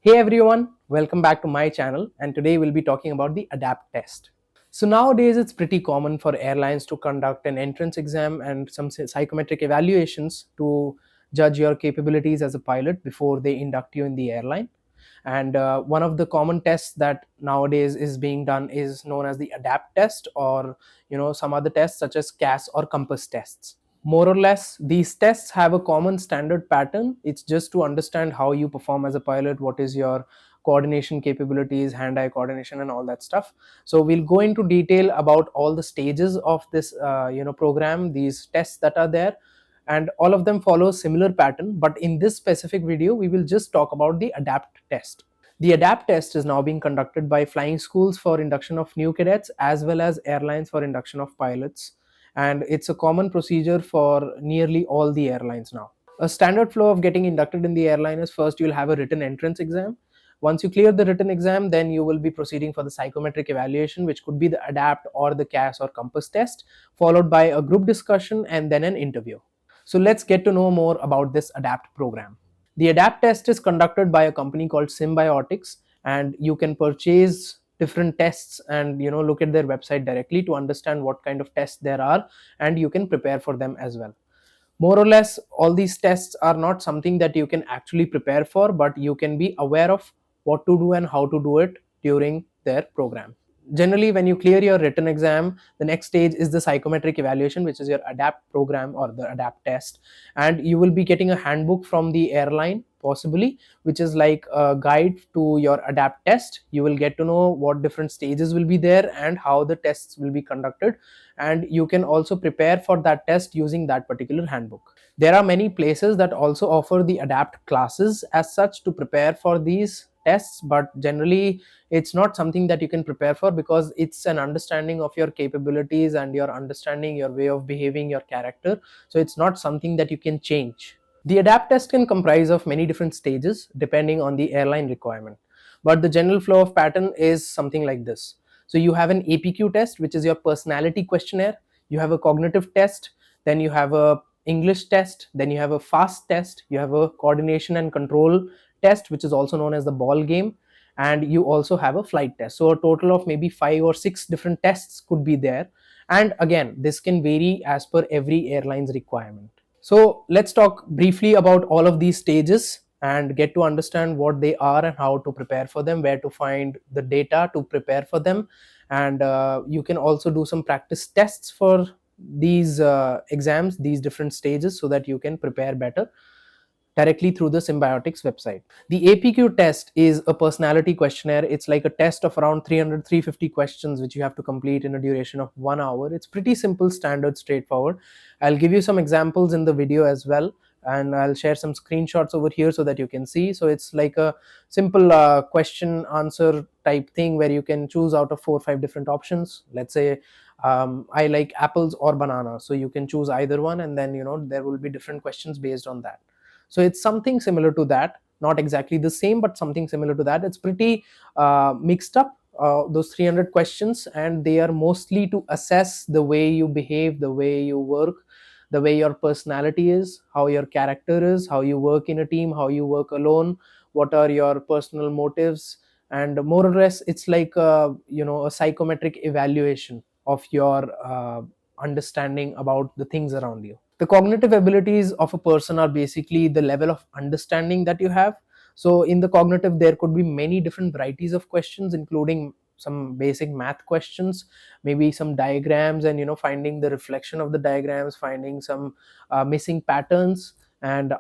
Hey everyone, welcome back to my channel, and today we'll be talking about the ADAPT test. So nowadays it's pretty common for airlines to conduct an entrance exam and some psychometric evaluations to judge your capabilities as a pilot before they induct you in the airline. And one of the common tests that nowadays is being done is known as the ADAPT test, or some other tests such as CAS or COMPASS tests. More or less, these tests have a common standard pattern. It's just to understand how you perform as a pilot, what is your coordination capabilities, hand-eye coordination, and all that stuff. So we'll go into detail about all the stages of this program, these tests that are there, and all of them follow a similar pattern. But in this specific video, we will just talk about the ADAPT test. The ADAPT test is now being conducted by flying schools for induction of new cadets as well as airlines for induction of pilots, and it's a common procedure for nearly all the airlines now. A standard flow of getting inducted in the airline is first you'll have a written entrance exam. Once you clear the written exam, then you will be proceeding for the psychometric evaluation, which could be the ADAPT or the CAS or COMPASS test, followed by a group discussion and then an interview. So let's get to know more about this ADAPT program. The ADAPT test is conducted by a company called Symbiotics, and you can purchase different tests and look at their website directly to understand what kind of tests there are, and you can prepare for them as well. More or less, all these tests are not something that you can actually prepare for, but you can be aware of what to do and how to do it during their program. Generally, when you clear your written exam, the next stage is the psychometric evaluation, which is your ADAPT program or the ADAPT test, and you will be getting a handbook from the airline possibly, which is like a guide to your ADAPT test. You will get to know what different stages will be there and how the tests will be conducted, and you can also prepare for that test using that particular handbook. There are many places that also offer the ADAPT classes as such to prepare for these tests, but generally it's not something that you can prepare for because it's an understanding of your capabilities and your understanding your way of behaving, your character. So it's not something that you can change. The ADAPT test can comprise of many different stages depending on the airline requirement, but the general flow of pattern is something like this. So you have an APQ test, which is your personality questionnaire. You have a cognitive test, then you have a English test, then you have a fast test, you have a coordination and control test, which is also known as the ball game, and you also have a flight test. So a total of maybe 5 or 6 different tests could be there, and again this can vary as per every airline's requirement. So let's talk briefly about all of these stages and get to understand what they are and how to prepare for them, where to find the data to prepare for them, and you can also do some practice tests for these exams, these different stages, so that you can prepare better directly through the Symbiotics website. The APQ test is a personality questionnaire. It's like a test of around 300-350 questions which you have to complete in a duration of 1 hour. It's pretty simple, standard, straightforward. I'll give you some examples in the video as well, and I'll share some screenshots over here so that you can see. So it's like a simple question answer type thing where you can choose out of 4 or 5 different options. Let's say I like apples or bananas, so you can choose either one, and then there will be different questions based on that. So it's something similar to that, not exactly the same, but something similar to that. It's pretty mixed up, those 300 questions, and they are mostly to assess the way you behave, the way you work, the way your personality is, how your character is, how you work in a team, how you work alone, what are your personal motives, and more or less it's like a psychometric evaluation of your understanding about the things around you. The cognitive abilities of a person are basically the level of understanding that you have. So in the cognitive, there could be many different varieties of questions, including some basic math questions, maybe some diagrams, and finding the reflection of the diagrams, finding some missing patterns, and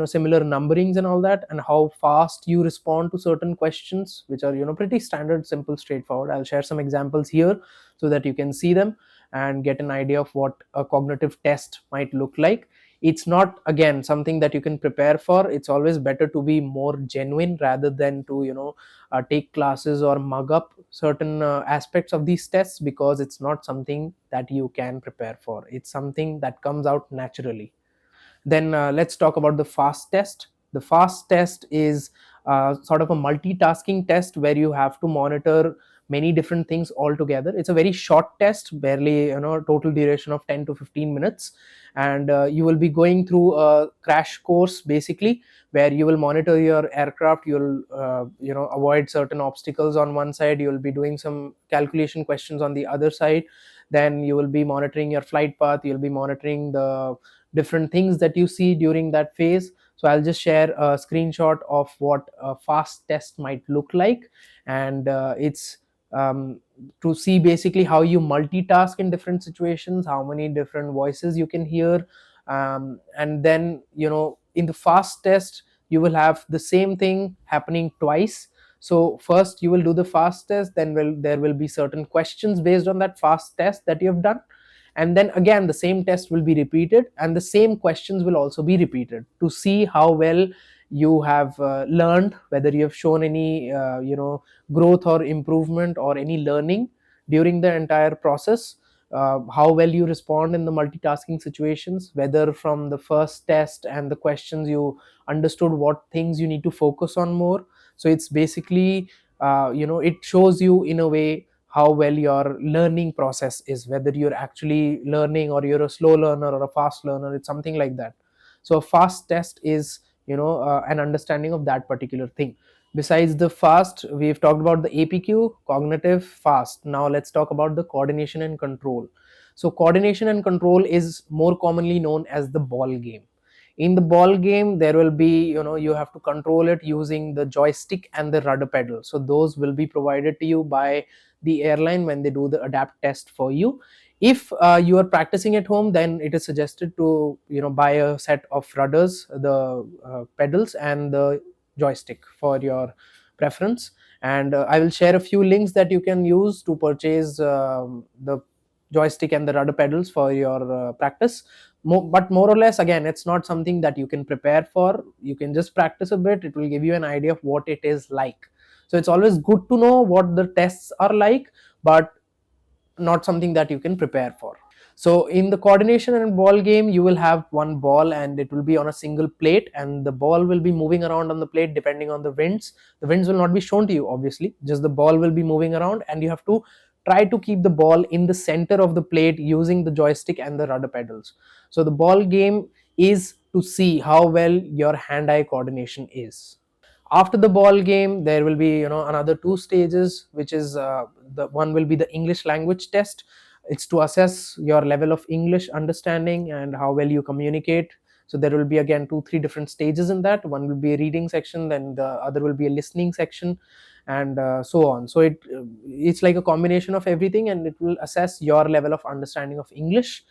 similar numberings and all that, and how fast you respond to certain questions, which are pretty standard, simple, straightforward. I'll share some examples here so that you can see them and get an idea of what a cognitive test might look like. It's not, again, something that you can prepare for. It's always better to be more genuine rather than to take classes or mug up certain aspects of these tests, because it's not something that you can prepare for. It's something that comes out naturally. Then let's talk about the fast test. The fast test is sort of a multitasking test where you have to monitor many different things all together. It's a very short test, barely, total duration of 10 to 15 minutes. And you will be going through a crash course basically, where you will monitor your aircraft. You'll avoid certain obstacles on one side, you'll be doing some calculation questions on the other side. Then you will be monitoring your flight path, you'll be monitoring the different things that you see during that phase. So I'll just share a screenshot of what a fast test might look like. And it's to see basically how you multitask in different situations, how many different voices you can hear. And then, in the fast test, you will have the same thing happening twice. So first you will do the fast test, then there will be certain questions based on that fast test that you have done. And then again the same test will be repeated, and the same questions will also be repeated, to see how well you have learned, whether you have shown any growth or improvement or any learning during the entire process. How well you respond in the multitasking situations, whether from the first test and the questions you understood what things you need to focus on more. So it's basically, it shows you in a way how well your learning process is, whether you're actually learning or you're a slow learner or a fast learner. It's something like that. So a fast test is, an understanding of that particular thing. Besides the fast, we've talked about the APQ, cognitive, fast. Now let's talk about the coordination and control. So coordination and control is more commonly known as the ball game. In the ball game, there will be, you have to control it using the joystick and the rudder pedal. So those will be provided to you by the airline when they do the adapt test for you. If you are practicing at home, then it is suggested to, buy a set of rudders, the pedals and the joystick for your preference. And I will share a few links that you can use to purchase the joystick and the rudder pedals for your practice. But more or less, again, it's not something that you can prepare for. You can just practice a bit, it will give you an idea of what it is like. So it's always good to know what the tests are like, but not something that you can prepare for. So in the coordination and ball game, you will have one ball and it will be on a single plate, and the ball will be moving around on the plate depending on the winds. The winds will not be shown to you, obviously, just the ball will be moving around, and you have to try to keep the ball in the center of the plate using the joystick and the rudder pedals. So the ball game is to see how well your hand-eye coordination is. After the ball game, there will be, another two stages, which is, the one will be the English language test. It's to assess your level of English understanding and how well you communicate. So there will be again 2-3 different stages in that. One will be a reading section, then the other will be a listening section, and so on. So it's like a combination of everything, and it will assess your level of understanding of English.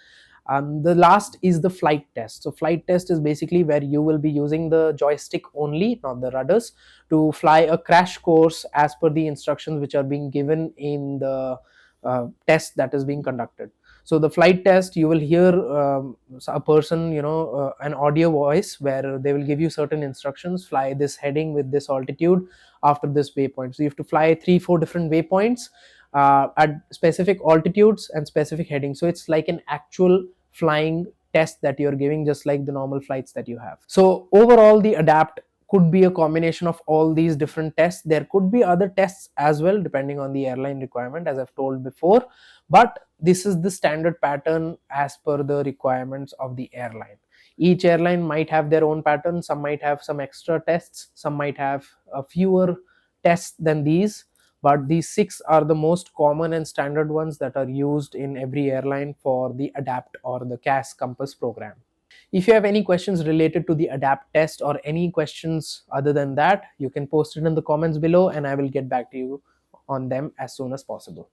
The last is the flight test. So flight test is basically where you will be using the joystick only, not the rudders, to fly a crash course as per the instructions which are being given in the test that is being conducted. So the flight test, you will hear a person, an audio voice where they will give you certain instructions: fly this heading with this altitude after this waypoint. So you have to fly 3-4 different waypoints at specific altitudes and specific headings. So it's like an actual flying test that you're giving, just like the normal flights that you have. So overall, the adapt could be a combination of all these different tests. There could be other tests as well depending on the airline requirement, as I've told before, but this is the standard pattern as per the requirements of the airline. Each airline might have their own pattern. Some might have some extra tests, some might have fewer tests than these, but these 6 are the most common and standard ones that are used in every airline for the adapt or the CAS Compass program. If you have any questions related to the adapt test or any questions other than that, you can post it in the comments below and I will get back to you on them as soon as possible.